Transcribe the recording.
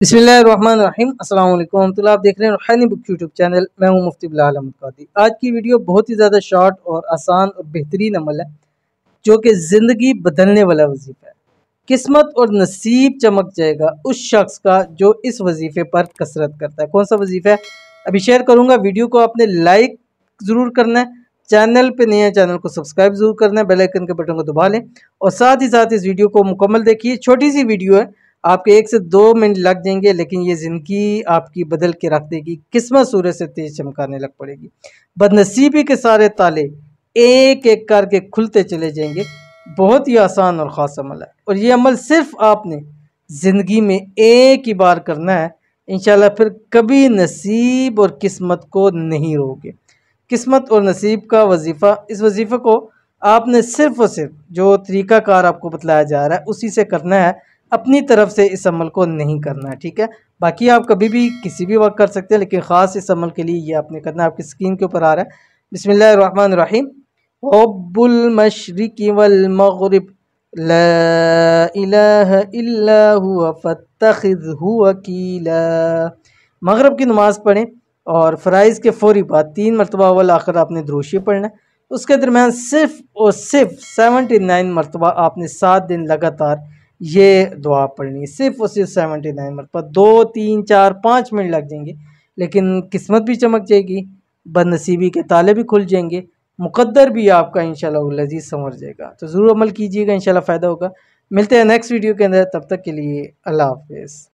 बिस्मिल्लाहिर्रहमानिर्रहीम अस्सलाम वालेकुम वरहमतुल्लाह। आप देख रहे हैं रूहानी बुक यूट्यूब चैनल। मैं हूं मुफ्ती बिलाल अहमद कादी। आज की वीडियो बहुत ही ज़्यादा शॉर्ट और आसान और बेहतरीन अमल है जो कि ज़िंदगी बदलने वाला वजीफ़ा है। किस्मत और नसीब चमक जाएगा उस शख्स का जो इस वजीफ़े पर कसरत करता है। कौन सा वजीफ़ा है अभी शेयर करूँगा। वीडियो को आपने लाइक ज़रूर करना है, चैनल पे नए हैं चैनल को सब्सक्राइब ज़रूर करना है, बेल आइकन के बटन को दबा लें और साथ ही साथ इस वीडियो को मुकम्मल देखिए। छोटी सी वीडियो है, आपके 1 से 2 मिनट लग जाएंगे, लेकिन ये ज़िंदगी आपकी बदल के रख देगी। किस्मत सूरज से तेज चमकाने लग पड़ेगी। बदनसीबी के सारे ताले एक एक करके खुलते चले जाएंगे। बहुत ही आसान और ख़ास अमल है और ये अमल सिर्फ आपने ज़िंदगी में एक ही बार करना है। इंशाल्लाह फिर कभी नसीब और किस्मत को नहीं रोके। किस्मत और नसीब का वजीफ़ा, इस वजीफ़े को आपने सिर्फ और सिर्फ जो तरीक़ाकार आपको बतलाया जा रहा है उसी से करना है। अपनी तरफ से इस अमल को नहीं करना है, ठीक है। बाकी आप कभी भी किसी भी वक्त कर सकते हैं, लेकिन ख़ास इस अमल के लिए ये आपने करना है। आपकी स्क्रीन के ऊपर आ रहा है बिस्मिल्लाहिर्रहमानिर्रहीम। रब्बुल मशरिक़ि वल मग़रिब ला इलाहा इल्ला हुवा फत्तखिज़हु वकीला। मगरिब की नमाज़ पढ़ें और फ़राइज़ के फ़ौरी बाद 3 मरतबा अव्वल आखिर आपने दुरूशी पढ़ना है। उसके दरमियान सिर्फ़ और सिर्फ 79 मरतबा आपने 7 दिन लगातार ये दुआ पढ़नी है। सिर्फ़ और सिर्फ 79 मरतबा। 2, 3, 4, 5 मिनट लग जाएंगे, लेकिन किस्मत भी चमक जाएगी, बदनसीबी के ताले भी खुल जाएंगे, मुक़द्दर भी आपका इंशाअल्लाह लज़ीज़ संवर जाएगा। तो ज़रूर अमल कीजिएगा, इंशाअल्लाह फ़ायदा होगा। मिलते हैं नेक्स्ट वीडियो के अंदर, तब तक के लिए अल्लाह हाफ़िज़।